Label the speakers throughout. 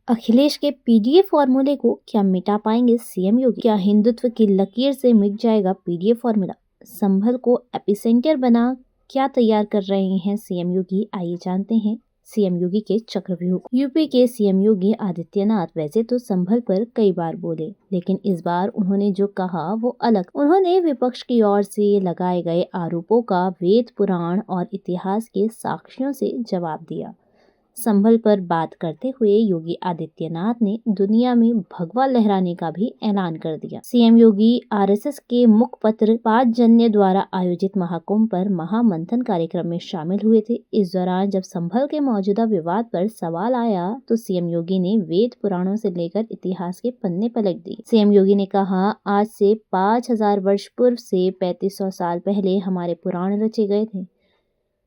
Speaker 1: अखिलेश के पीडीएफ फॉर्मूले को क्या मिटा पाएंगे सीएम योगी? क्या हिंदुत्व की लकीर से मिट जाएगा पीडीएफ फॉर्मूला? संभल को एपिसेंटर बना क्या तैयार कर रहे हैं सीएम योगी? आइए जानते हैं सीएम योगी के चक्रव्यूह को। यूपी के सीएम योगी आदित्यनाथ वैसे तो संभल पर कई बार बोले, लेकिन इस बार उन्होंने जो कहा वो अलग। उन्होंने विपक्ष की ओर से लगाए गए आरोपों का वेद पुराण और इतिहास के साक्ष्यों से जवाब दिया। संभल पर बात करते हुए योगी आदित्यनाथ ने दुनिया में भगवा लहराने का भी ऐलान कर दिया। सीएम योगी आरएसएस के मुखपत्र पांचजन्य द्वारा आयोजित महाकुंभ पर महामंथन कार्यक्रम में शामिल हुए थे। इस दौरान जब संभल के मौजूदा विवाद पर सवाल आया तो सीएम योगी ने वेद पुराणों से लेकर इतिहास के पन्ने पलट दिए। सीएम योगी ने कहा, आज से 5000 वर्ष पूर्व से 3500 साल पहले हमारे पुराण रचे गए थे,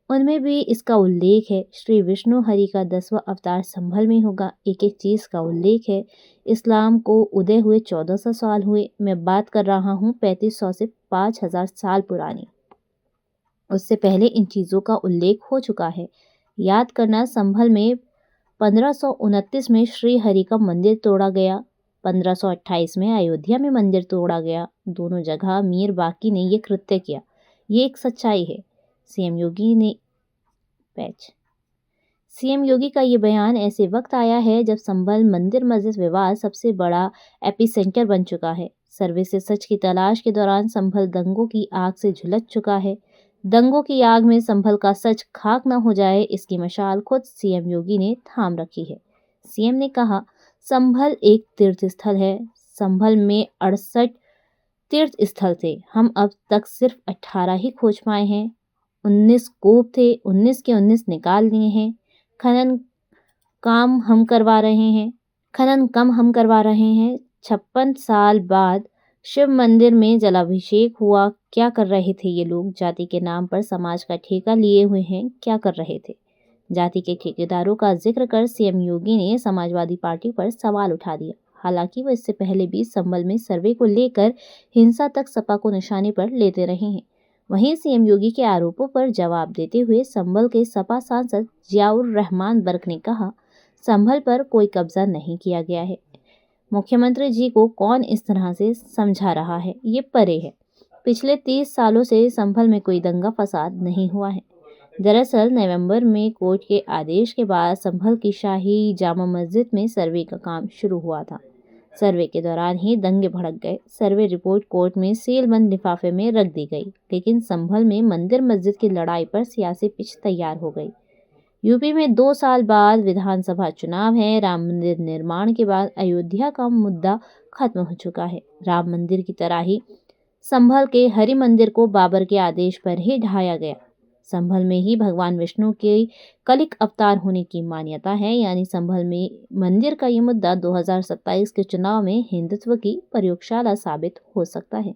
Speaker 1: उनमें भी इसका उल्लेख है। श्री विष्णु हरि का 10वां अवतार संभल में होगा। एक एक चीज का उल्लेख है। इस्लाम को उदय हुए 1400 साल हुए। मैं बात कर रहा हूँ 3500 से 5000 साल पुरानी। उससे पहले इन चीजों का उल्लेख हो चुका है। याद करना, संभल में 1529 में श्री हरि का मंदिर तोड़ा गया। 1528 में अयोध्या में मंदिर तोड़ा गया। दोनों जगह मीर बाकी ने ये कृत्य किया। ये एक सच्चाई है। सीएम योगी का ये बयान ऐसे वक्त आया है जब संभल मंदिर मस्जिद विवाद सबसे बड़ा एपिसेंटर बन चुका है। सर्वे से सच की तलाश के दौरान संभल दंगों की आग से झुलस चुका है। दंगों की आग में संभल का सच खाक न हो जाए, इसकी मशाल खुद सीएम योगी ने थाम रखी है। सीएम ने कहा, संभल एक तीर्थ स्थल है। संभल में 68 तीर्थ स्थल थे, हम अब तक सिर्फ 18 ही खोज पाए हैं। 19 कूप थे, 19 के 19 निकाल लिए हैं। खनन कम हम करवा रहे हैं। 56 साल बाद शिव मंदिर में जलाभिषेक हुआ। क्या कर रहे थे ये लोग? जाति के नाम पर समाज का ठेका लिए हुए हैं, क्या कर रहे थे? जाति के ठेकेदारों का जिक्र कर सीएम योगी ने समाजवादी पार्टी पर सवाल उठा दिया। हालांकि वो इससे पहले भी संभल में सर्वे को लेकर हिंसा तक सपा को निशाने पर लेते रहे हैं। वहीं सीएम योगी के आरोपों पर जवाब देते हुए संभल के सपा सांसद जियाउर रहमान बर्क ने कहा, संभल पर कोई कब्जा नहीं किया गया है। मुख्यमंत्री जी को कौन इस तरह से समझा रहा है, ये परे है। पिछले 30 सालों से संभल में कोई दंगा फसाद नहीं हुआ है। दरअसल नवंबर में कोर्ट के आदेश के बाद संभल की शाही जामा मस्जिद में सर्वे का काम शुरू हुआ था। सर्वे के दौरान ही दंगे भड़क गए। सर्वे रिपोर्ट कोर्ट में सीलबंद लिफाफे में रख दी गई, लेकिन संभल में मंदिर मस्जिद की लड़ाई पर सियासी पिच तैयार हो गई। यूपी में 2 साल बाद विधानसभा चुनाव है। राम मंदिर निर्माण के बाद अयोध्या का मुद्दा खत्म हो चुका है। राम मंदिर की तरह ही संभल के हरि मंदिर को बाबर के आदेश पर ही ढाया गया। संभल में ही भगवान विष्णु के कलिक अवतार होने की मान्यता है, यानी संभल में मंदिर का ये मुद्दा 2027 के चुनाव में हिंदुत्व की प्रयोगशाला साबित हो सकता है।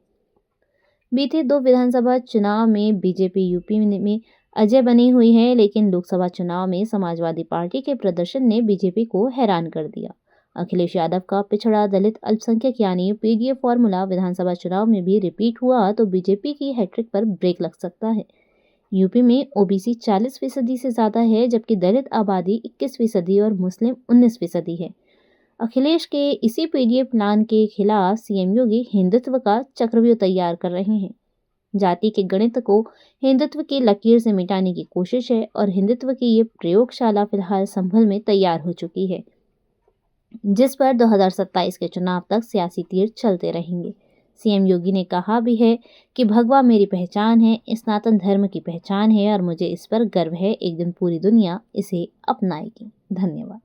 Speaker 1: बीते 2 विधानसभा चुनाव में बीजेपी यूपी में अजय बनी हुई है, लेकिन लोकसभा चुनाव में समाजवादी पार्टी के प्रदर्शन ने बीजेपी को हैरान कर दिया। अखिलेश यादव का पिछड़ा दलित अल्पसंख्यक यानी पीडीएफ फॉर्मूला विधानसभा चुनाव में भी रिपीट हुआ तो बीजेपी की हैट्रिक पर ब्रेक लग सकता है। यूपी में ओबीसी 40% से ज्यादा है, जबकि दलित आबादी 21% और मुस्लिम 19% है। अखिलेश के इसी पीडीएफ प्लान के खिलाफ सीएम योगी हिंदुत्व का चक्रव्यूह तैयार कर रहे हैं। जाति के गणित को हिंदुत्व की लकीर से मिटाने की कोशिश है और हिंदुत्व की ये प्रयोगशाला फिलहाल संभल में तैयार हो चुकी है, जिस पर 2027 के चुनाव तक सियासी तीर चलते रहेंगे। सीएम योगी ने कहा भी है कि भगवा मेरी पहचान है, सनातन धर्म की पहचान है और मुझे इस पर गर्व है। एक दिन पूरी दुनिया इसे अपनाएगी। धन्यवाद।